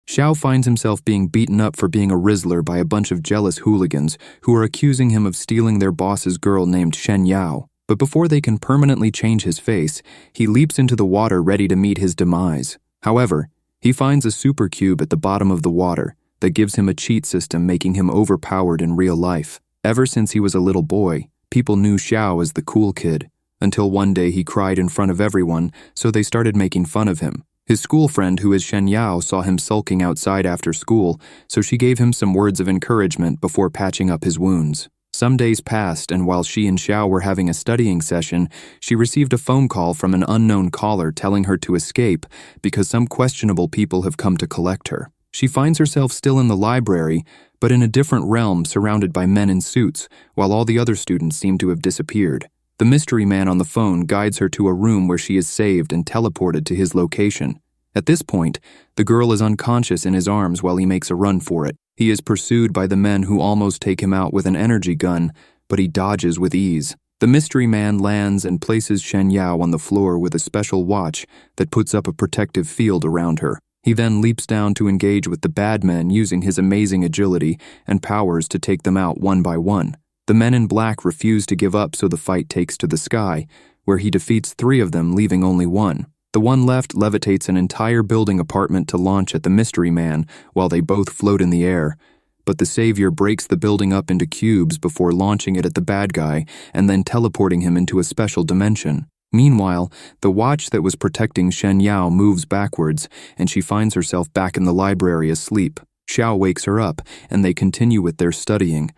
Xiao finds himself being beaten up for being a Rizzler by a bunch of jealous hooligans who are accusing him of stealing their boss's girl named Shen Yao. But before they can permanently change his face, he leaps into the water ready to meet his demise. However, he finds a super cube at the bottom of the water that gives him a cheat system, making him overpowered in real life. Ever since he was a little boy, people knew Xiao as the cool kid, until one day he cried in front of everyone, so they started making fun of him. His school friend, who is Shen Yao, saw him sulking outside after school, so she gave him some words of encouragement before patching up his wounds. Some days passed, and while she and Xiao were having a studying session, she received a phone call from an unknown caller telling her to escape because some questionable people have come to collect her. She finds herself still in the library, but in a different realm surrounded by men in suits, while all the other students seem to have disappeared. The mystery man on the phone guides her to a room where she is saved and teleported to his location. At this point, the girl is unconscious in his arms while he makes a run for it. He is pursued by the men who almost take him out with an energy gun, but he dodges with ease. The mystery man lands and places Shen Yao on the floor with a special watch that puts up a protective field around her. He then leaps down to engage with the bad men using his amazing agility and powers to take them out one by one. The men in black refuse to give up, so the fight takes to the sky, where he defeats 3 of them, leaving only one. The one left levitates an entire building apartment to launch at the mystery man while they both float in the air. But the savior breaks the building up into cubes before launching it at the bad guy and then teleporting him into a special dimension. Meanwhile, the watch that was protecting Shen Yao moves backwards, and she finds herself back in the library asleep. Xiao wakes her up, and they continue with their studying.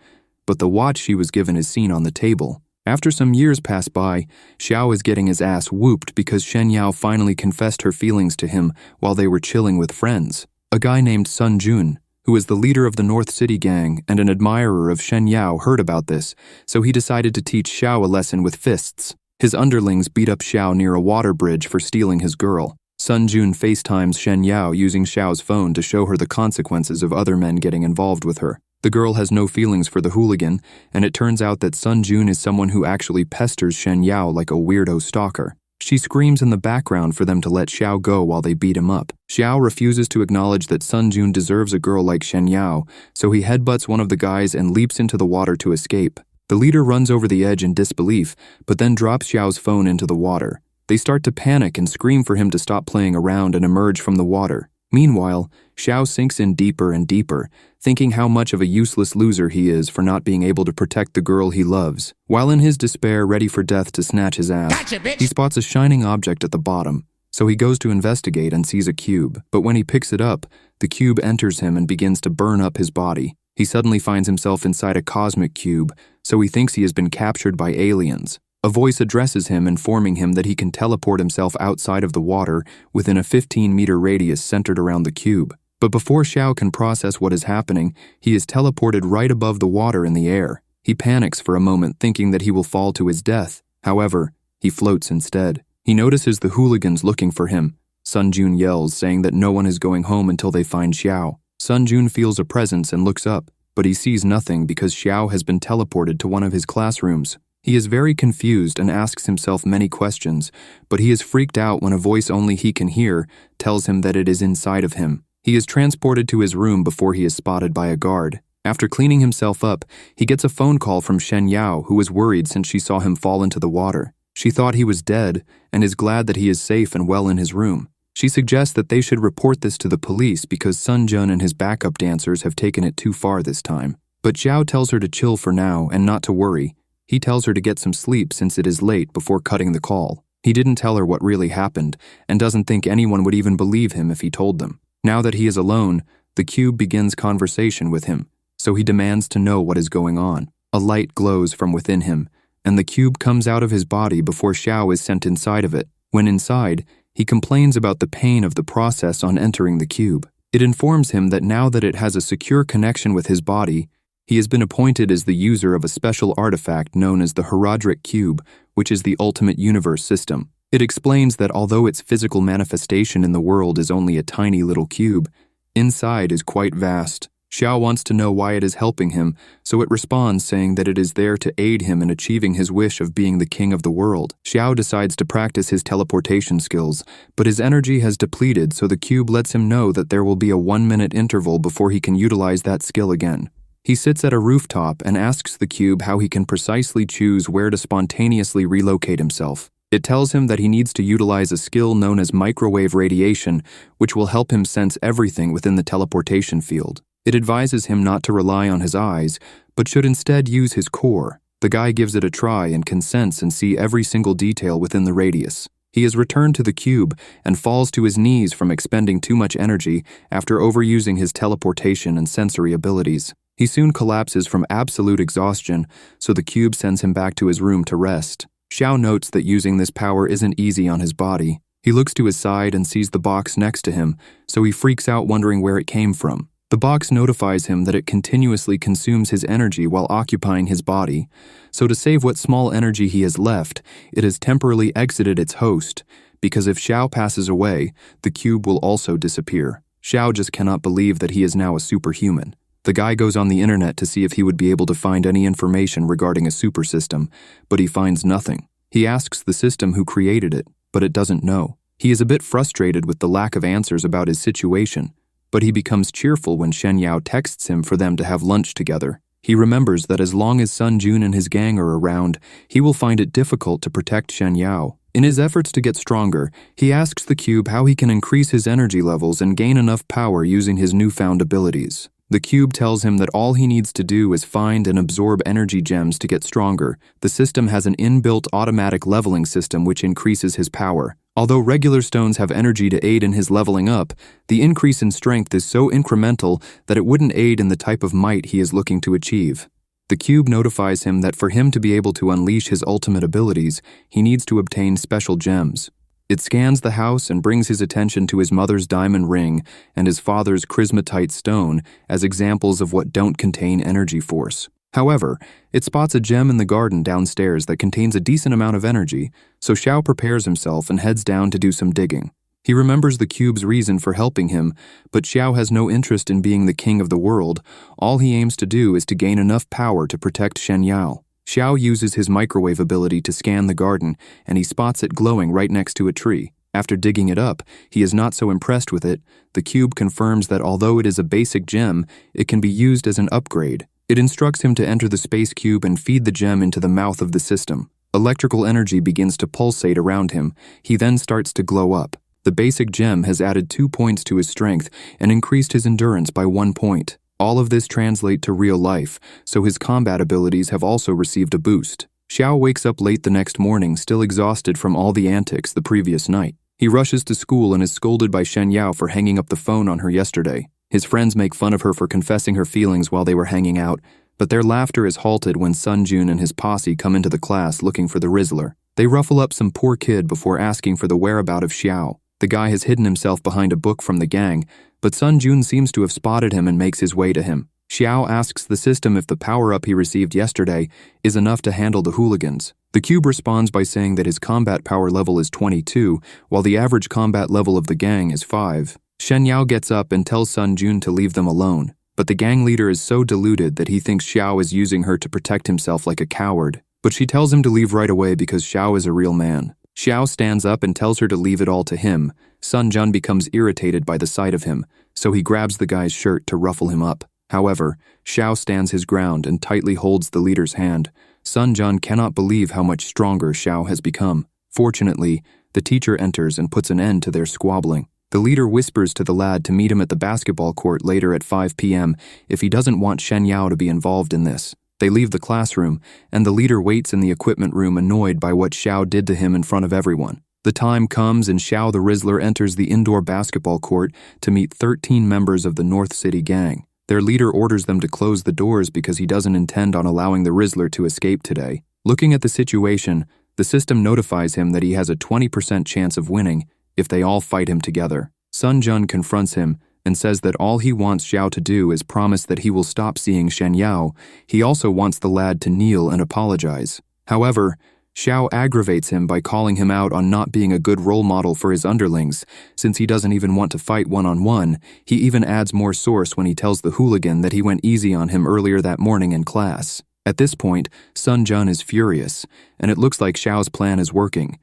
But the watch she was given is seen on the table. After some years pass by, Xiao is getting his ass whooped because Shen Yao finally confessed her feelings to him while they were chilling with friends. A guy named Sun Jun, who is the leader of the North City gang and an admirer of Shen Yao, heard about this, so he decided to teach Xiao a lesson with fists. His underlings beat up Xiao near a water bridge for stealing his girl. Sun Jun FaceTimes Shen Yao using Xiao's phone to show her the consequences of other men getting involved with her. The girl has no feelings for the hooligan, and it turns out that Sun Jun is someone who actually pesters Shen Yao like a weirdo stalker. She screams in the background for them to let Xiao go while they beat him up. Xiao refuses to acknowledge that Sun Jun deserves a girl like Shen Yao, so he headbutts one of the guys and leaps into the water to escape. The leader runs over the edge in disbelief, but then drops Xiao's phone into the water. They start to panic and scream for him to stop playing around and emerge from the water. Meanwhile, Xiao sinks in deeper and deeper, thinking how much of a useless loser he is for not being able to protect the girl he loves. While in his despair ready for death to snatch his ass, Gotcha, bitch. He spots a shining object at the bottom, so he goes to investigate and sees a cube. But when he picks it up, the cube enters him and begins to burn up his body. He suddenly finds himself inside a cosmic cube, so he thinks he has been captured by aliens. A voice addresses him, informing him that he can teleport himself outside of the water within a 15-meter radius centered around the cube. But before Xiao can process what is happening, he is teleported right above the water in the air. He panics for a moment, thinking that he will fall to his death. However, he floats instead. He notices the hooligans looking for him. Sun Jun yells, saying that no one is going home until they find Xiao. Sun Jun feels a presence and looks up, but he sees nothing because Xiao has been teleported to one of his classrooms. He is very confused and asks himself many questions, but he is freaked out when a voice only he can hear tells him that it is inside of him. He is transported to his room before he is spotted by a guard. After cleaning himself up, he gets a phone call from Shen Yao, who is worried since she saw him fall into the water. She thought he was dead and is glad that he is safe and well in his room. She suggests that they should report this to the police because Sun Jun and his backup dancers have taken it too far this time. But Xiao tells her to chill for now and not to worry. He tells her to get some sleep since it is late before cutting the call. He didn't tell her what really happened and doesn't think anyone would even believe him if he told them. Now that he is alone, the cube begins conversation with him, so he demands to know what is going on. A light glows from within him, and the cube comes out of his body before Xiao is sent inside of it. When inside, he complains about the pain of the process on entering the cube. It informs him that now that it has a secure connection with his body, he has been appointed as the user of a special artifact known as the Herodric Cube, which is the ultimate universe system. It explains that although its physical manifestation in the world is only a tiny little cube, inside is quite vast. Xiao wants to know why it is helping him, so it responds saying that it is there to aid him in achieving his wish of being the king of the world. Xiao decides to practice his teleportation skills, but his energy has depleted, so the cube lets him know that there will be a 1-minute interval before he can utilize that skill again. He sits at a rooftop and asks the cube how he can precisely choose where to spontaneously relocate himself. It tells him that he needs to utilize a skill known as microwave radiation, which will help him sense everything within the teleportation field. It advises him not to rely on his eyes, but should instead use his core. The guy gives it a try and can sense and see every single detail within the radius. He is returned to the cube and falls to his knees from expending too much energy after overusing his teleportation and sensory abilities. He soon collapses from absolute exhaustion, so the cube sends him back to his room to rest. Xiao notes that using this power isn't easy on his body. He looks to his side and sees the box next to him, so he freaks out wondering where it came from. The box notifies him that it continuously consumes his energy while occupying his body, so to save what small energy he has left, it has temporarily exited its host, because if Xiao passes away, the cube will also disappear. Xiao just cannot believe that he is now a superhuman. The guy goes on the internet to see if he would be able to find any information regarding a super system, but he finds nothing. He asks the system who created it, but it doesn't know. He is a bit frustrated with the lack of answers about his situation, but he becomes cheerful when Shen Yao texts him for them to have lunch together. He remembers that as long as Sun Jun and his gang are around, he will find it difficult to protect Shen Yao. In his efforts to get stronger, he asks the cube how he can increase his energy levels and gain enough power using his newfound abilities. The cube tells him that all he needs to do is find and absorb energy gems to get stronger. The system has an inbuilt automatic leveling system which increases his power. Although regular stones have energy to aid in his leveling up, the increase in strength is so incremental that it wouldn't aid in the type of might he is looking to achieve. The cube notifies him that for him to be able to unleash his ultimate abilities, he needs to obtain special gems. It scans the house and brings his attention to his mother's diamond ring and his father's prismatite stone as examples of what don't contain energy force. However, it spots a gem in the garden downstairs that contains a decent amount of energy, so Xiao prepares himself and heads down to do some digging. He remembers the cube's reason for helping him, but Xiao has no interest in being the king of the world. All he aims to do is to gain enough power to protect Shen Yao. Xiao uses his microwave ability to scan the garden, and he spots it glowing right next to a tree. After digging it up, he is not so impressed with it. The cube confirms that although it is a basic gem, it can be used as an upgrade. It instructs him to enter the space cube and feed the gem into the mouth of the system. Electrical energy begins to pulsate around him. He then starts to glow up. The basic gem has added 2 points to his strength and increased his endurance by 1 point. All of this translates to real life, so his combat abilities have also received a boost. Xiao wakes up late the next morning, still exhausted from all the antics the previous night. He rushes to school and is scolded by Shen Yao for hanging up the phone on her yesterday. His friends make fun of her for confessing her feelings while they were hanging out, but their laughter is halted when Sun Jun and his posse come into the class looking for the Rizzler. They ruffle up some poor kid before asking for the whereabouts of Xiao. The guy has hidden himself behind a book from the gang, but Sun Jun seems to have spotted him and makes his way to him. Xiao asks the system if the power-up he received yesterday is enough to handle the hooligans. The cube responds by saying that his combat power level is 22, while the average combat level of the gang is 5. Shen Yao gets up and tells Sun Jun to leave them alone, but the gang leader is so deluded that he thinks Xiao is using her to protect himself like a coward. But she tells him to leave right away because Xiao is a real man. Xiao stands up and tells her to leave it all to him. Sun Jun becomes irritated by the sight of him, so he grabs the guy's shirt to ruffle him up. However, Xiao stands his ground and tightly holds the leader's hand. Sun Jun cannot believe how much stronger Xiao has become. Fortunately, the teacher enters and puts an end to their squabbling. The leader whispers to the lad to meet him at the basketball court later at 5 p.m. if he doesn't want Shen Yao to be involved in this. They leave the classroom, and the leader waits in the equipment room annoyed by what Xiao did to him in front of everyone. The time comes and Xiao the Rizzler enters the indoor basketball court to meet 13 members of the North City gang. Their leader orders them to close the doors because he doesn't intend on allowing the Rizzler to escape today. Looking at the situation, the system notifies him that he has a 20% chance of winning if they all fight him together. Sun Jun confronts him and says that all he wants Xiao to do is promise that he will stop seeing Shen Yao. He also wants the lad to kneel and apologize. However, Xiao aggravates him by calling him out on not being a good role model for his underlings. Since he doesn't even want to fight one-on-one, he even adds more source when he tells the hooligan that he went easy on him earlier that morning in class. At this point, Sun Jun is furious, and it looks like Xiao's plan is working.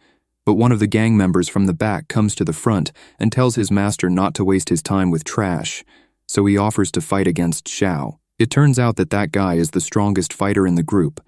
But one of the gang members from the back comes to the front and tells his master not to waste his time with trash, so he offers to fight against Xiao. It turns out that that guy is the strongest fighter in the group,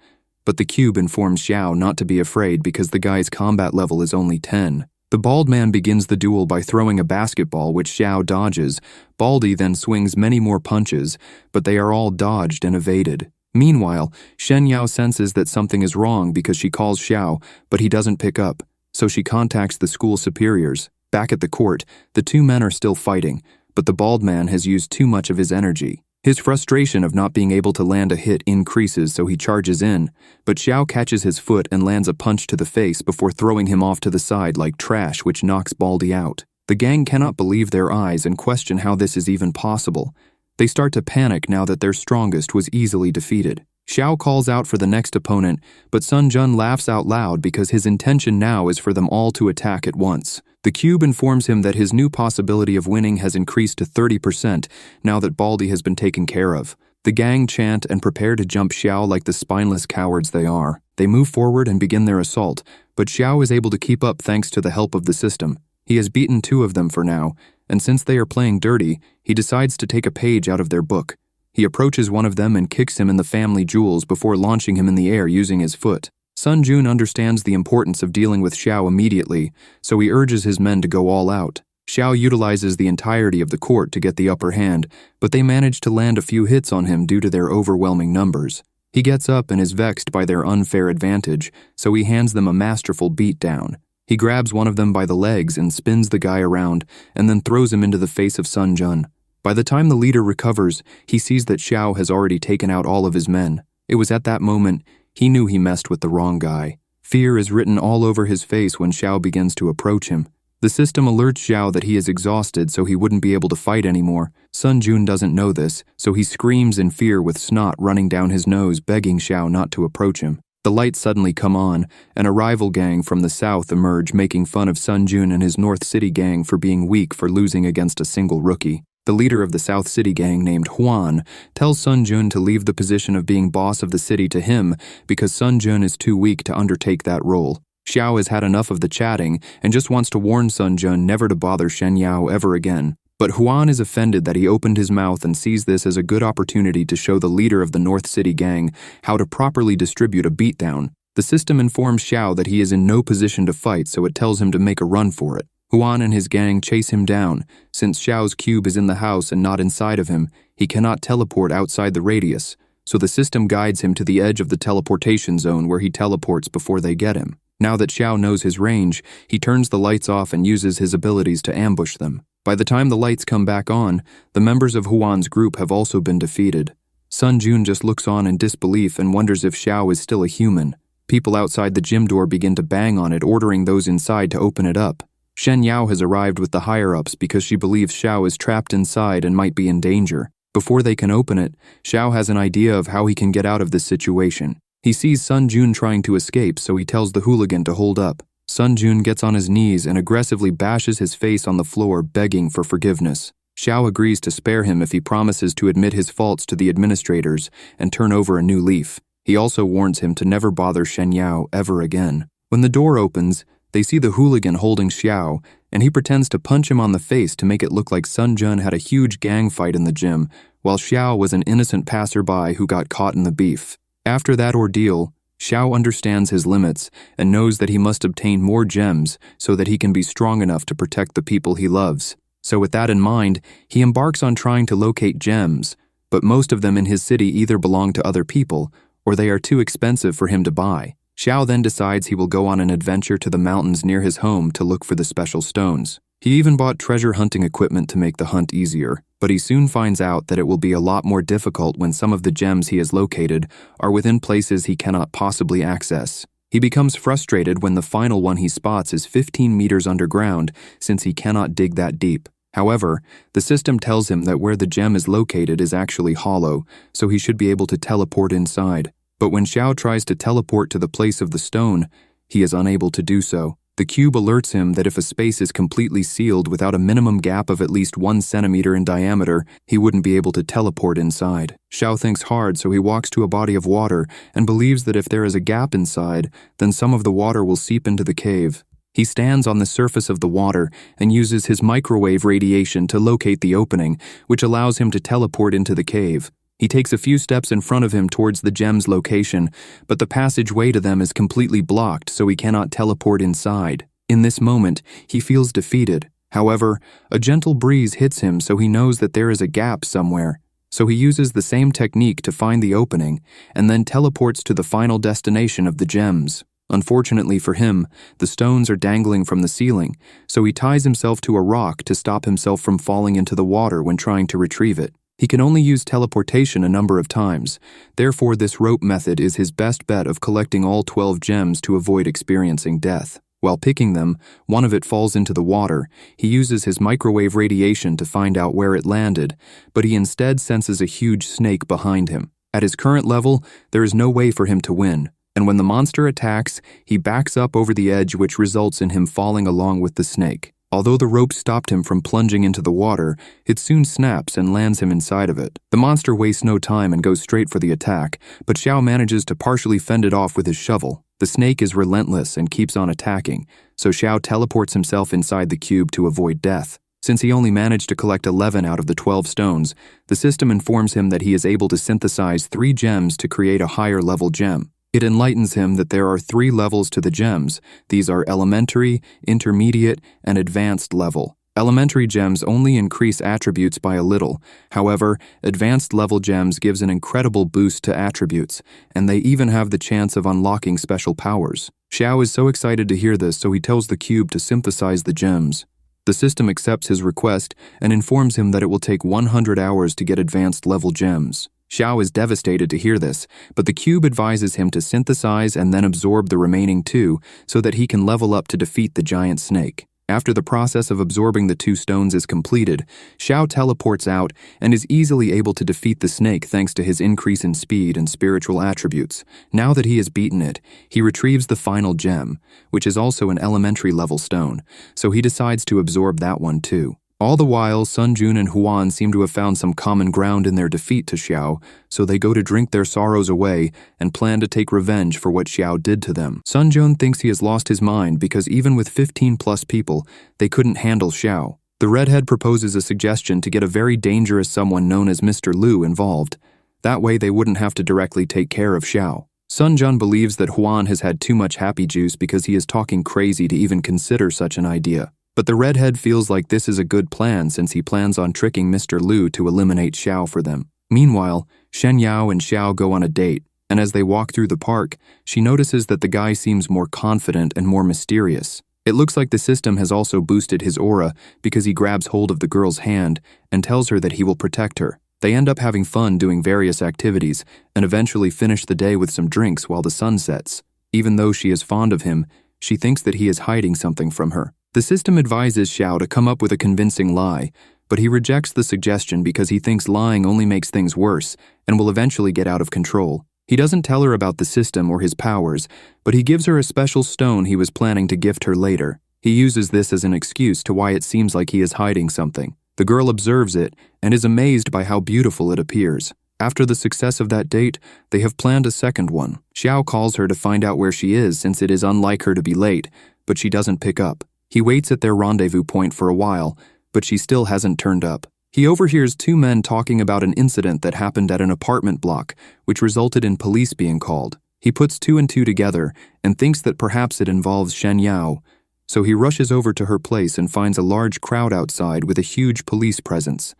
but the cube informs Xiao not to be afraid because the guy's combat level is only 10. The bald man begins the duel by throwing a basketball which Xiao dodges. Baldy then swings many more punches, but they are all dodged and evaded. Meanwhile, Shen Yao senses that something is wrong because she calls Xiao, but he doesn't pick up, so she contacts the school superiors. Back at the court, the two men are still fighting, but the bald man has used too much of his energy. His frustration of not being able to land a hit increases, so he charges in, but Xiao catches his foot and lands a punch to the face before throwing him off to the side like trash, which knocks Baldy out. The gang cannot believe their eyes and question how this is even possible. They start to panic now that their strongest was easily defeated. Xiao calls out for the next opponent, but Sun Jun laughs out loud because his intention now is for them all to attack at once. The cube informs him that his new possibility of winning has increased to 30% now that Baldy has been taken care of. The gang chant and prepare to jump Xiao like the spineless cowards they are. They move forward and begin their assault, but Xiao is able to keep up thanks to the help of the system. He has beaten 2 of them for now, and since they are playing dirty, he decides to take a page out of their book. He approaches one of them and kicks him in the family jewels before launching him in the air using his foot. Sun Jun understands the importance of dealing with Xiao immediately, so he urges his men to go all out. Xiao utilizes the entirety of the court to get the upper hand, but they manage to land a few hits on him due to their overwhelming numbers. He gets up and is vexed by their unfair advantage, so he hands them a masterful beatdown. He grabs one of them by the legs and spins the guy around, and then throws him into the face of Sun Jun. By the time the leader recovers, he sees that Xiao has already taken out all of his men. It was at that moment he knew he messed with the wrong guy. Fear is written all over his face when Xiao begins to approach him. The system alerts Xiao that he is exhausted so he wouldn't be able to fight anymore. Sun Jun doesn't know this, so he screams in fear with snot running down his nose, begging Xiao not to approach him. The lights suddenly come on, and a rival gang from the south emerge, making fun of Sun Jun and his North City gang for being weak for losing against a single rookie. The leader of the South City gang, named Huan, tells Sun Jun to leave the position of being boss of the city to him because Sun Jun is too weak to undertake that role. Xiao has had enough of the chatting and just wants to warn Sun Jun never to bother Shen Yao ever again. But Huan is offended that he opened his mouth and sees this as a good opportunity to show the leader of the North City gang how to properly distribute a beatdown. The system informs Xiao that he is in no position to fight, so it tells him to make a run for it. Huan and his gang chase him down. Since Xiao's cube is in the house and not inside of him, he cannot teleport outside the radius, so the system guides him to the edge of the teleportation zone where he teleports before they get him. Now that Xiao knows his range, he turns the lights off and uses his abilities to ambush them. By the time the lights come back on, the members of Huan's group have also been defeated. Sun Jun just looks on in disbelief and wonders if Xiao is still a human. People outside the gym door begin to bang on it, ordering those inside to open it up. Shen Yao has arrived with the higher-ups because she believes Xiao is trapped inside and might be in danger. Before they can open it, Xiao has an idea of how he can get out of this situation. He sees Sun Jun trying to escape, so he tells the hooligan to hold up. Sun Jun gets on his knees and aggressively bashes his face on the floor, begging for forgiveness. Xiao agrees to spare him if he promises to admit his faults to the administrators and turn over a new leaf. He also warns him to never bother Shen Yao ever again. When the door opens, they see the hooligan holding Xiao, and he pretends to punch him on the face to make it look like Sun Jun had a huge gang fight in the gym, while Xiao was an innocent passerby who got caught in the beef. After that ordeal, Xiao understands his limits and knows that he must obtain more gems so that he can be strong enough to protect the people he loves. So with that in mind, he embarks on trying to locate gems, but most of them in his city either belong to other people or they are too expensive for him to buy. Xiao then decides he will go on an adventure to the mountains near his home to look for the special stones. He even bought treasure hunting equipment to make the hunt easier, but he soon finds out that it will be a lot more difficult when some of the gems he has located are within places he cannot possibly access. He becomes frustrated when the final one he spots is 15 meters underground since he cannot dig that deep. However, the system tells him that where the gem is located is actually hollow, so he should be able to teleport inside. But when Xiao tries to teleport to the place of the stone, He is unable to do so. The cube alerts him that if a space is completely sealed without a minimum gap of at least 1 centimeter in diameter, he wouldn't be able to teleport inside. Xiao thinks hard, so he walks to a body of water and believes that if there is a gap inside, then some of the water will seep into the cave. He stands on the surface of the water and uses his microwave radiation to locate the opening, which allows him to teleport into the cave. He takes a few steps in front of him towards the gem's location, but the passageway to them is completely blocked, so he cannot teleport inside. In this moment, he feels defeated. However, a gentle breeze hits him, so he knows that there is a gap somewhere. So he uses the same technique to find the opening, and then teleports to the final destination of the gems. Unfortunately for him, the stones are dangling from the ceiling, so he ties himself to a rock to stop himself from falling into the water when trying to retrieve it. He can only use teleportation a number of times, therefore this rope method is his best bet of collecting all 12 gems to avoid experiencing death. While picking them, one of it falls into the water. He uses his microwave radiation to find out where it landed, but he instead senses a huge snake behind him. At his current level, there is no way for him to win, and when the monster attacks, he backs up over the edge, which results in him falling along with the snake. Although the rope stopped him from plunging into the water, it soon snaps and lands him inside of it. The monster wastes no time and goes straight for the attack, but Xiao manages to partially fend it off with his shovel. The snake is relentless and keeps on attacking, so Xiao teleports himself inside the cube to avoid death. Since he only managed to collect 11 out of the 12 stones, the system informs him that he is able to synthesize 3 gems to create a higher level gem. It enlightens him that there are 3 levels to the gems. These are elementary, intermediate, and advanced level. Elementary gems only increase attributes by a little. However, advanced level gems gives an incredible boost to attributes, and they even have the chance of unlocking special powers. Xiao is so excited to hear this, so he tells the cube to synthesize the gems. The system accepts his request and informs him that it will take 100 hours to get advanced level gems. Xiao is devastated to hear this, but the cube advises him to synthesize and then absorb the remaining 2 so that he can level up to defeat the giant snake. After the process of absorbing the 2 stones is completed, Xiao teleports out and is easily able to defeat the snake thanks to his increase in speed and spiritual attributes. Now that he has beaten it, he retrieves the final gem, which is also an elementary level stone, so he decides to absorb that one too. All the while, Sun Jun and Huan seem to have found some common ground in their defeat to Xiao, so they go to drink their sorrows away and plan to take revenge for what Xiao did to them. Sun Jun thinks he has lost his mind because even with 15+ people, they couldn't handle Xiao. The redhead proposes a suggestion to get a very dangerous someone known as Mr. Lu involved. That way they wouldn't have to directly take care of Xiao. Sun Jun believes that Huan has had too much happy juice because he is talking crazy to even consider such an idea. But the redhead feels like this is a good plan since he plans on tricking Mr. Lu to eliminate Xiao for them. Meanwhile, Shen Yao and Xiao go on a date, and as they walk through the park, she notices that the guy seems more confident and more mysterious. It looks like the system has also boosted his aura because he grabs hold of the girl's hand and tells her that he will protect her. They end up having fun doing various activities and eventually finish the day with some drinks while the sun sets. Even though she is fond of him, she thinks that he is hiding something from her. The system advises Xiao to come up with a convincing lie, but he rejects the suggestion because he thinks lying only makes things worse and will eventually get out of control. He doesn't tell her about the system or his powers, but he gives her a special stone he was planning to gift her later. He uses this as an excuse to why it seems like he is hiding something. The girl observes it and is amazed by how beautiful it appears. After the success of that date, they have planned a second one. Xiao calls her to find out where she is since it is unlike her to be late, but she doesn't pick up. He waits at their rendezvous point for a while, but she still hasn't turned up. He overhears 2 men talking about an incident that happened at an apartment block, which resulted in police being called. He puts 2 and 2 together and thinks that perhaps it involves Shen Yao, so he rushes over to her place and finds a large crowd outside with a huge police presence.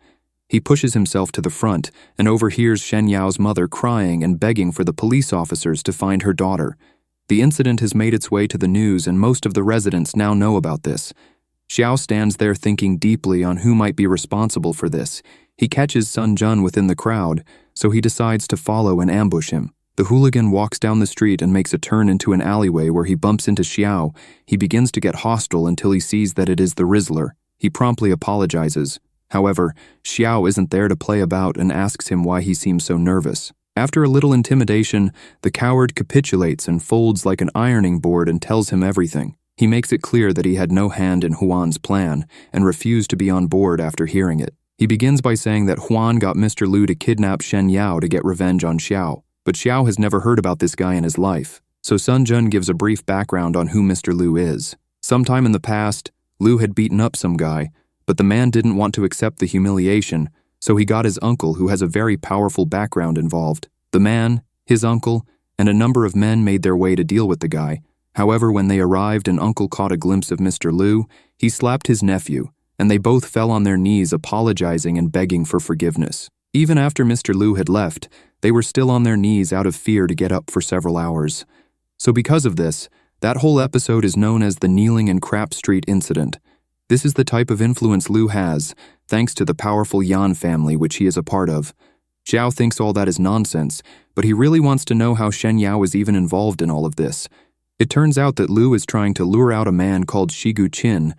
He pushes himself to the front and overhears Shen Yao's mother crying and begging for the police officers to find her daughter. The incident has made its way to the news and most of the residents now know about this. Xiao stands there thinking deeply on who might be responsible for this. He catches Sun Jun within the crowd, so he decides to follow and ambush him. The hooligan walks down the street and makes a turn into an alleyway where he bumps into Xiao. He begins to get hostile until he sees that it is the Rizzler. He promptly apologizes. However, Xiao isn't there to play about and asks him why he seems so nervous. After a little intimidation, the coward capitulates and folds like an ironing board and tells him everything. He makes it clear that he had no hand in Juan's plan and refused to be on board after hearing it. He begins by saying that Juan got Mr. Lu to kidnap Shen Yao to get revenge on Xiao, but Xiao has never heard about this guy in his life. So Sun Jun gives a brief background on who Mr. Lu is. Sometime in the past, Lu had beaten up some guy, but the man didn't want to accept the humiliation, so he got his uncle, who has a very powerful background, involved. The man, his uncle, and a number of men made their way to deal with the guy. However, when they arrived and Uncle caught a glimpse of Mr. Lu, he slapped his nephew, and they both fell on their knees apologizing and begging for forgiveness. Even after Mr. Lu had left, they were still on their knees out of fear to get up for several hours. So because of this, that whole episode is known as the Kneeling and Crap Street Incident. This is the type of influence Lu has, thanks to the powerful Yan family which he is a part of. Xiao thinks all that is nonsense, but he really wants to know how Shen Yao is even involved in all of this. It turns out that Lu is trying to lure out a man called Shigu Qin.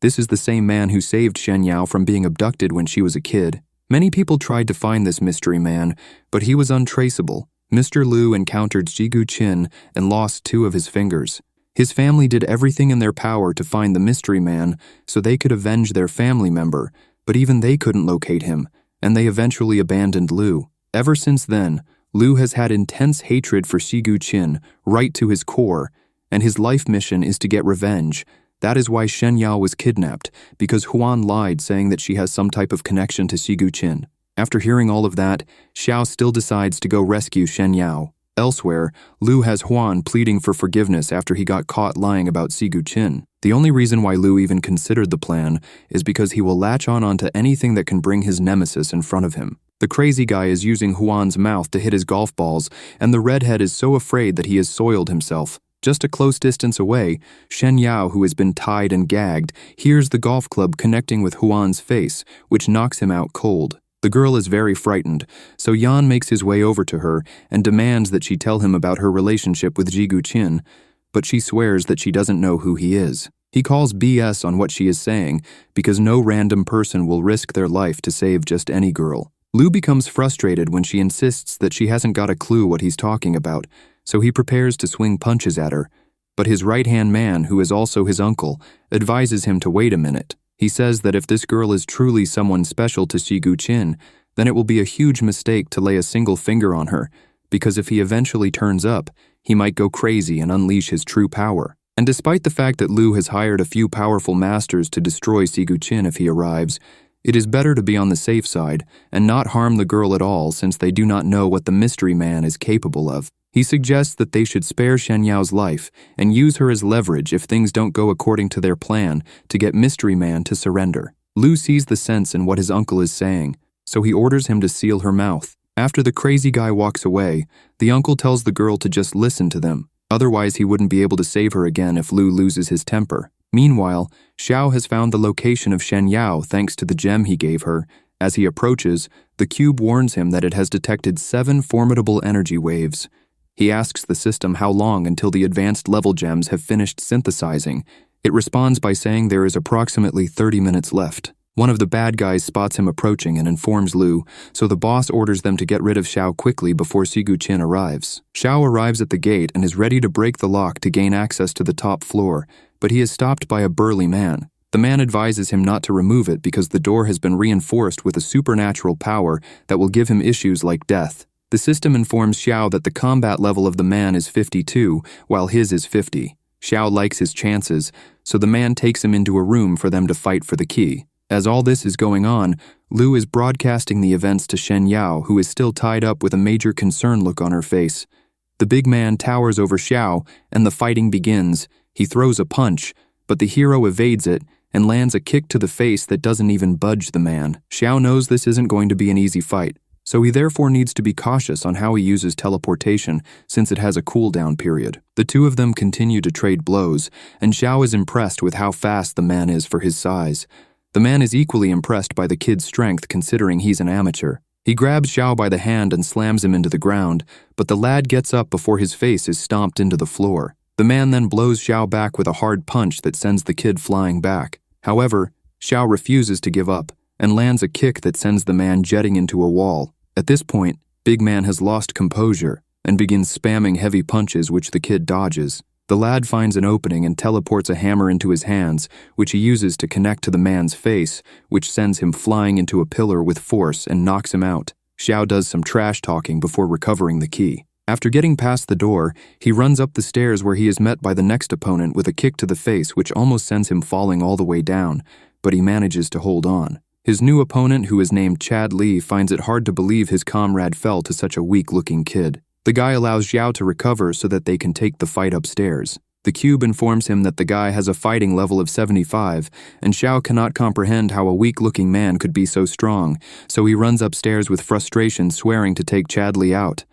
This is the same man who saved Shen Yao from being abducted when she was a kid. Many people tried to find this mystery man, but he was untraceable. Mr. Lu encountered Shigu Qin and lost 2 of his fingers. His family did everything in their power to find the mystery man so they could avenge their family member, but even they couldn't locate him, and they eventually abandoned Lu. Ever since then, Lu has had intense hatred for Shigu Qin, right to his core, and his life mission is to get revenge. That is why Shen Yao was kidnapped, because Huan lied saying that she has some type of connection to Shigu Qin. After hearing all of that, Xiao still decides to go rescue Shen Yao. Elsewhere, Lu has Huan pleading for forgiveness after he got caught lying about Shigu Qin. The only reason why Lu even considered the plan is because he will latch onto anything that can bring his nemesis in front of him. The crazy guy is using Huan's mouth to hit his golf balls, and the redhead is so afraid that he has soiled himself. Just a close distance away, Shen Yao, who has been tied and gagged, hears the golf club connecting with Huan's face, which knocks him out cold. The girl is very frightened, so Yan makes his way over to her and demands that she tell him about her relationship with Shigu Qin, but she swears that she doesn't know who he is. He calls BS on what she is saying, because no random person will risk their life to save just any girl. Lu becomes frustrated when she insists that she hasn't got a clue what he's talking about, so he prepares to swing punches at her. But his right-hand man, who is also his uncle, advises him to wait a minute. He says that if this girl is truly someone special to Shigu Qin, then it will be a huge mistake to lay a single finger on her, because if he eventually turns up, he might go crazy and unleash his true power. And despite the fact that Lu has hired a few powerful masters to destroy Shigu Qin if he arrives, it is better to be on the safe side and not harm the girl at all, since they do not know what the mystery man is capable of. He suggests that they should spare Shen Yao's life and use her as leverage if things don't go according to their plan to get Mystery Man to surrender. Lu sees the sense in what his uncle is saying, so he orders him to seal her mouth. After the crazy guy walks away, the uncle tells the girl to just listen to them, otherwise he wouldn't be able to save her again if Lu loses his temper. Meanwhile, Xiao has found the location of Shen Yao thanks to the gem he gave her. As he approaches, the cube warns him that it has detected 7 formidable energy waves. He asks the system how long until the advanced level gems have finished synthesizing. It responds by saying there is approximately 30 minutes left. One of the bad guys spots him approaching and informs Lu, so the boss orders them to get rid of Xiao quickly before Shigu Qin arrives. Xiao arrives at the gate and is ready to break the lock to gain access to the top floor, but he is stopped by a burly man. The man advises him not to remove it because the door has been reinforced with a supernatural power that will give him issues like death. The system informs Xiao that the combat level of the man is 52, while his is 50. Xiao likes his chances, so the man takes him into a room for them to fight for the key. As all this is going on, Lu is broadcasting the events to Shen Yao, who is still tied up with a major concern look on her face. The big man towers over Xiao, and the fighting begins. He throws a punch, but the hero evades it and lands a kick to the face that doesn't even budge the man. Xiao knows this isn't going to be an easy fight, so he therefore needs to be cautious on how he uses teleportation since it has a cooldown period. The two of them continue to trade blows, and Xiao is impressed with how fast the man is for his size. The man is equally impressed by the kid's strength considering he's an amateur. He grabs Xiao by the hand and slams him into the ground, but the lad gets up before his face is stomped into the floor. The man then blows Xiao back with a hard punch that sends the kid flying back. However, Xiao refuses to give up and lands a kick that sends the man jetting into a wall. At this point, Big Man has lost composure and begins spamming heavy punches which the kid dodges. The lad finds an opening and teleports a hammer into his hands, which he uses to connect to the man's face, which sends him flying into a pillar with force and knocks him out. Xiao does some trash talking before recovering the key. After getting past the door, he runs up the stairs where he is met by the next opponent with a kick to the face which almost sends him falling all the way down, but he manages to hold on. His new opponent, who is named Chad Li, finds it hard to believe his comrade fell to such a weak-looking kid. The guy allows Xiao to recover so that they can take the fight upstairs. The cube informs him that the guy has a fighting level of 75, and Xiao cannot comprehend how a weak-looking man could be so strong, so he runs upstairs with frustration, swearing to take Chad Li out.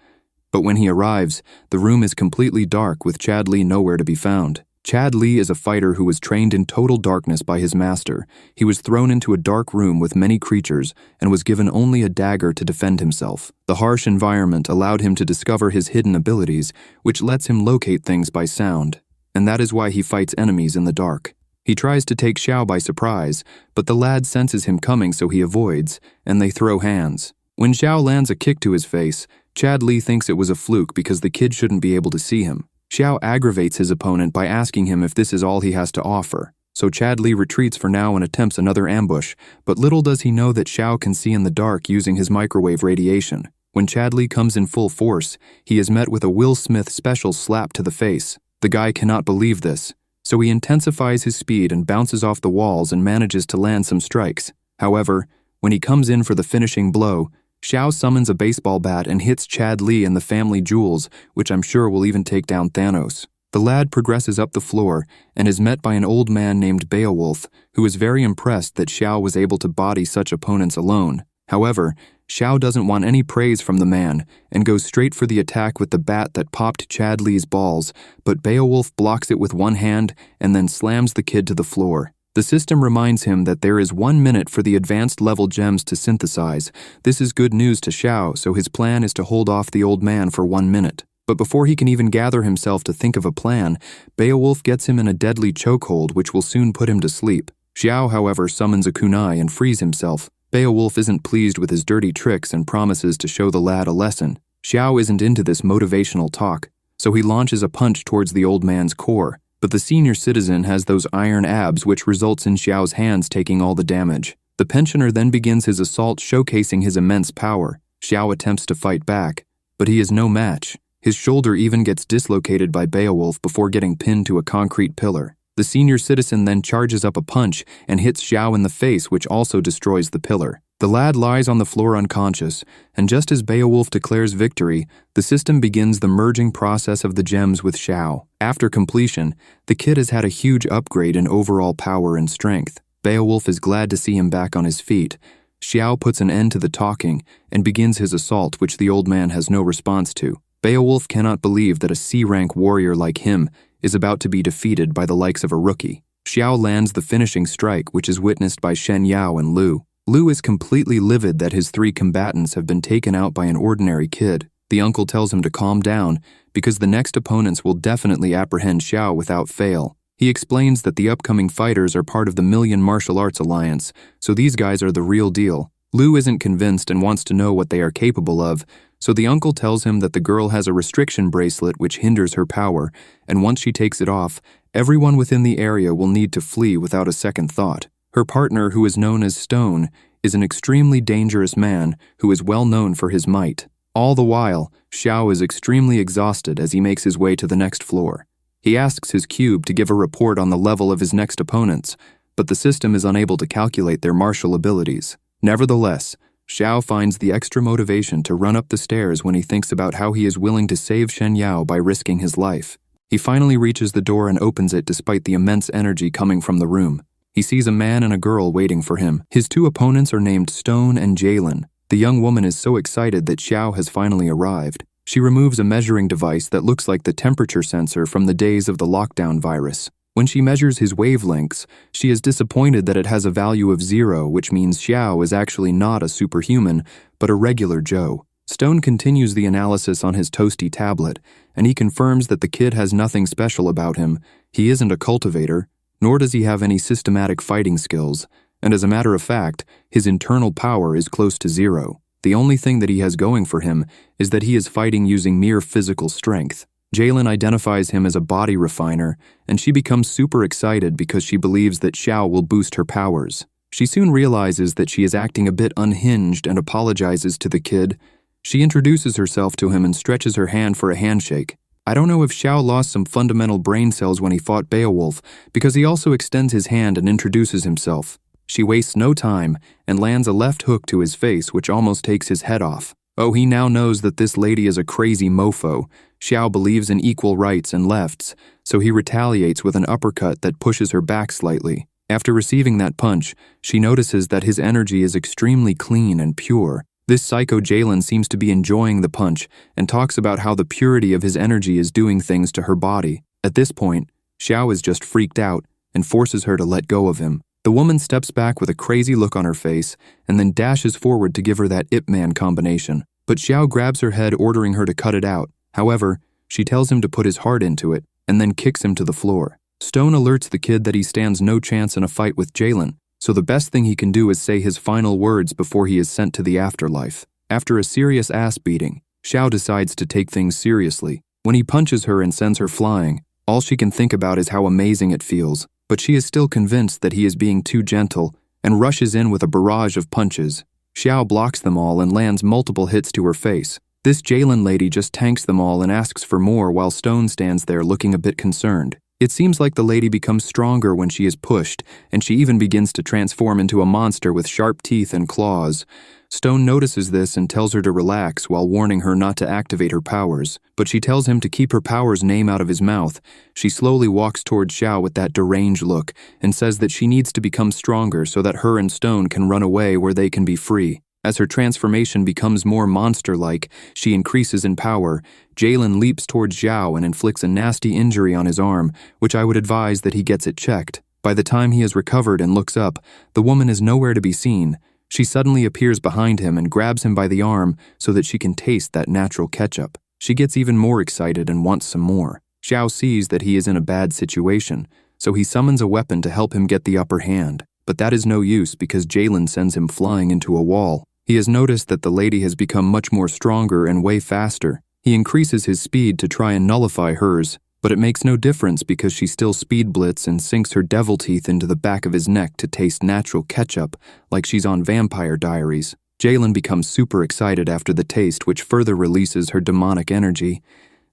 But when he arrives, the room is completely dark with Chad Li nowhere to be found. Chad Li is a fighter who was trained in total darkness by his master. He was thrown into a dark room with many creatures and was given only a dagger to defend himself. The harsh environment allowed him to discover his hidden abilities, which lets him locate things by sound, and that is why he fights enemies in the dark. He tries to take Xiao by surprise, but the lad senses him coming so he avoids, and they throw hands. When Xiao lands a kick to his face, Chad Li thinks it was a fluke because the kid shouldn't be able to see him. Xiao aggravates his opponent by asking him if this is all he has to offer, so Chad Li retreats for now and attempts another ambush, but little does he know that Xiao can see in the dark using his microwave radiation. When Chad Li comes in full force, he is met with a Will Smith special slap to the face. The guy cannot believe this, so he intensifies his speed and bounces off the walls and manages to land some strikes. However, when he comes in for the finishing blow, Xiao summons a baseball bat and hits Chad Li and the family jewels, which I'm sure will even take down Thanos. The lad progresses up the floor and is met by an old man named Beowulf, who is very impressed that Xiao was able to body such opponents alone. However, Xiao doesn't want any praise from the man and goes straight for the attack with the bat that popped Chad Li's balls, but Beowulf blocks it with one hand and then slams the kid to the floor. The system reminds him that there is 1 minute for the advanced level gems to synthesize. This is good news to Xiao, so his plan is to hold off the old man for 1 minute. But before he can even gather himself to think of a plan, Beowulf gets him in a deadly chokehold which will soon put him to sleep. Xiao, however, summons a kunai and frees himself. Beowulf isn't pleased with his dirty tricks and promises to show the lad a lesson. Xiao isn't into this motivational talk, so he launches a punch towards the old man's core. But the senior citizen has those iron abs which results in Xiao's hands taking all the damage. The pensioner then begins his assault, showcasing his immense power. Xiao attempts to fight back, but he is no match. His shoulder even gets dislocated by Beowulf before getting pinned to a concrete pillar. The senior citizen then charges up a punch and hits Xiao in the face, which also destroys the pillar. The lad lies on the floor unconscious, and just as Beowulf declares victory, the system begins the merging process of the gems with Xiao. After completion, the kid has had a huge upgrade in overall power and strength. Beowulf is glad to see him back on his feet. Xiao puts an end to the talking and begins his assault, which the old man has no response to. Beowulf cannot believe that a C-rank warrior like him is about to be defeated by the likes of a rookie. Xiao lands the finishing strike, which is witnessed by Shen Yao and Lu. Lu is completely livid that his 3 combatants have been taken out by an ordinary kid. The uncle tells him to calm down because the next opponents will definitely apprehend Xiao without fail. He explains that the upcoming fighters are part of the Million Martial Arts Alliance, so these guys are the real deal. Lu isn't convinced and wants to know what they are capable of, so the uncle tells him that the girl has a restriction bracelet which hinders her power, and once she takes it off, everyone within the area will need to flee without a second thought. Her partner, who is known as Stone, is an extremely dangerous man who is well known for his might. All the while, Xiao is extremely exhausted as he makes his way to the next floor. He asks his cube to give a report on the level of his next opponents, but the system is unable to calculate their martial abilities. Nevertheless, Xiao finds the extra motivation to run up the stairs when he thinks about how he is willing to save Shen Yao by risking his life. He finally reaches the door and opens it despite the immense energy coming from the room. He sees a man and a girl waiting for him. His 2 opponents are named Stone and Jalen. The young woman is so excited that Xiao has finally arrived. She removes a measuring device that looks like the temperature sensor from the days of the lockdown virus. When she measures his wavelengths, she is disappointed that it has a value of 0, which means Xiao is actually not a superhuman, but a regular Joe. Stone continues the analysis on his toasty tablet, and he confirms that the kid has nothing special about him. He isn't a cultivator, nor does he have any systematic fighting skills, and as a matter of fact, his internal power is close to 0. The only thing that he has going for him is that he is fighting using mere physical strength. Jalen identifies him as a body refiner, and she becomes super excited because she believes that Xiao will boost her powers. She soon realizes that she is acting a bit unhinged and apologizes to the kid. She introduces herself to him and stretches her hand for a handshake. I don't know if Xiao lost some fundamental brain cells when he fought Beowulf, because he also extends his hand and introduces himself. She wastes no time and lands a left hook to his face, which almost takes his head off. Oh, he now knows that this lady is a crazy mofo. Xiao believes in equal rights and lefts, so he retaliates with an uppercut that pushes her back slightly. After receiving that punch, she notices that his energy is extremely clean and pure. This psycho Jalen seems to be enjoying the punch and talks about how the purity of his energy is doing things to her body. At this point, Xiao is just freaked out and forces her to let go of him. The woman steps back with a crazy look on her face and then dashes forward to give her that Ip Man combination. But Xiao grabs her head, ordering her to cut it out. However, she tells him to put his heart into it and then kicks him to the floor. Stone alerts the kid that he stands no chance in a fight with Jalen, so the best thing he can do is say his final words before he is sent to the afterlife. After a serious ass beating, Xiao decides to take things seriously. When he punches her and sends her flying, all she can think about is how amazing it feels, but she is still convinced that he is being too gentle and rushes in with a barrage of punches. Xiao blocks them all and lands multiple hits to her face. This Jalen lady just tanks them all and asks for more while Stone stands there looking a bit concerned. It seems like the lady becomes stronger when she is pushed, and she even begins to transform into a monster with sharp teeth and claws. Stone notices this and tells her to relax while warning her not to activate her powers, but she tells him to keep her power's name out of his mouth. She slowly walks towards Xiao with that deranged look and says that she needs to become stronger so that her and Stone can run away where they can be free. As her transformation becomes more monster-like, she increases in power. Jalen leaps towards Xiao and inflicts a nasty injury on his arm, which I would advise that he gets it checked. By the time he has recovered and looks up, the woman is nowhere to be seen. She suddenly appears behind him and grabs him by the arm so that she can taste that natural ketchup. She gets even more excited and wants some more. Xiao sees that he is in a bad situation, so he summons a weapon to help him get the upper hand. But that is no use because Jalen sends him flying into a wall. He has noticed that the lady has become much more stronger and way faster. He increases his speed to try and nullify hers, but it makes no difference because she still speed blitz and sinks her devil teeth into the back of his neck to taste natural ketchup like she's on Vampire Diaries. Jalen becomes super excited after the taste, which further releases her demonic energy,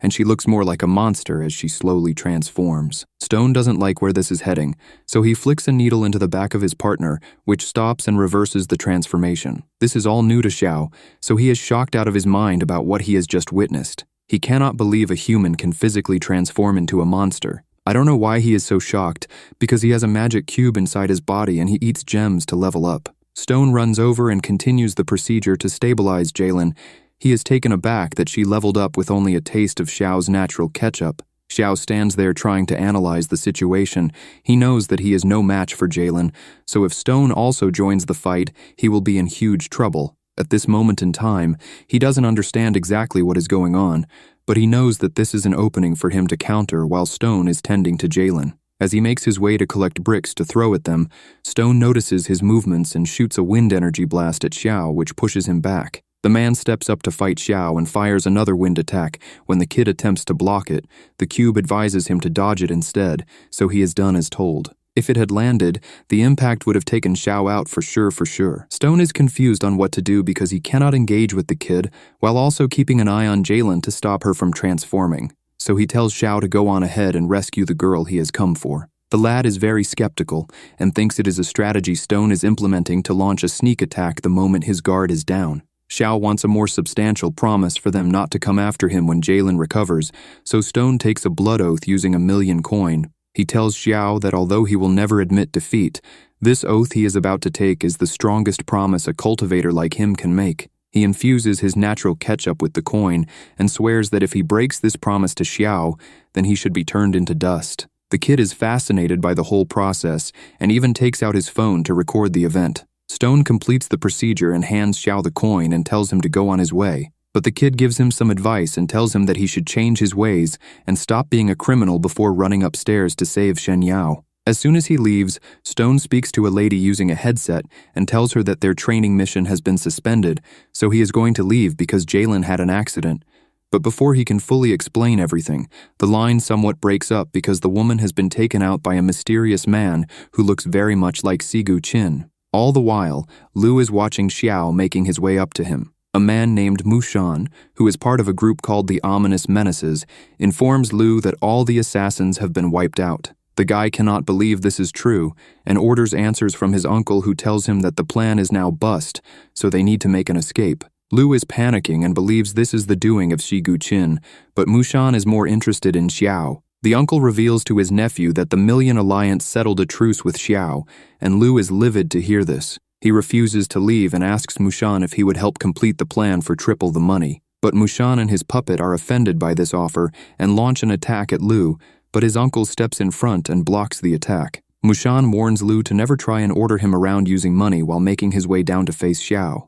and she looks more like a monster as she slowly transforms. Stone doesn't like where this is heading, so he flicks a needle into the back of his partner, which stops and reverses the transformation. This is all new to Xiao, so he is shocked out of his mind about what he has just witnessed. He cannot believe a human can physically transform into a monster. I don't know why he is so shocked, because he has a magic cube inside his body and he eats gems to level up. Stone runs over and continues the procedure to stabilize Jalen. He is taken aback that she leveled up with only a taste of Xiao's natural ketchup. Xiao stands there trying to analyze the situation. He knows that he is no match for Jalen, so if Stone also joins the fight, he will be in huge trouble. At this moment in time, he doesn't understand exactly what is going on, but he knows that this is an opening for him to counter while Stone is tending to Jalen. As he makes his way to collect bricks to throw at them, Stone notices his movements and shoots a wind energy blast at Xiao, which pushes him back. The man steps up to fight Xiao and fires another wind attack. When the kid attempts to block it, the cube advises him to dodge it instead, so he is done as told. If it had landed, the impact would have taken Xiao out for sure. Stone is confused on what to do because he cannot engage with the kid while also keeping an eye on Jalen to stop her from transforming. So he tells Xiao to go on ahead and rescue the girl he has come for. The lad is very skeptical and thinks it is a strategy Stone is implementing to launch a sneak attack the moment his guard is down. Xiao wants a more substantial promise for them not to come after him when Jalen recovers, so Stone takes a blood oath using 1,000,000 coin. He tells Xiao that although he will never admit defeat, this oath he is about to take is the strongest promise a cultivator like him can make. He infuses his natural ketchup with the coin and swears that if he breaks this promise to Xiao, then he should be turned into dust. The kid is fascinated by the whole process and even takes out his phone to record the event. Stone completes the procedure and hands Xiao the coin and tells him to go on his way. But the kid gives him some advice and tells him that he should change his ways and stop being a criminal before running upstairs to save Shen Yao. As soon as he leaves, Stone speaks to a lady using a headset and tells her that their training mission has been suspended, so he is going to leave because Jalen had an accident. But before he can fully explain everything, the line somewhat breaks up because the woman has been taken out by a mysterious man who looks very much like Sigu Chin. All the while, Lu is watching Xiao making his way up to him. A man named Mushan, who is part of a group called the Ominous Menaces, informs Lu that all the assassins have been wiped out. The guy cannot believe this is true and orders answers from his uncle, who tells him that the plan is now bust, so they need to make an escape. Lu is panicking and believes this is the doing of Sigu Chin, but Mushan is more interested in Xiao. The uncle reveals to his nephew that the Million Alliance settled a truce with Xiao, and Lu is livid to hear this. He refuses to leave and asks Mushan if he would help complete the plan for triple the money. But Mushan and his puppet are offended by this offer and launch an attack at Lu, but his uncle steps in front and blocks the attack. Mushan warns Lu to never try and order him around using money while making his way down to face Xiao.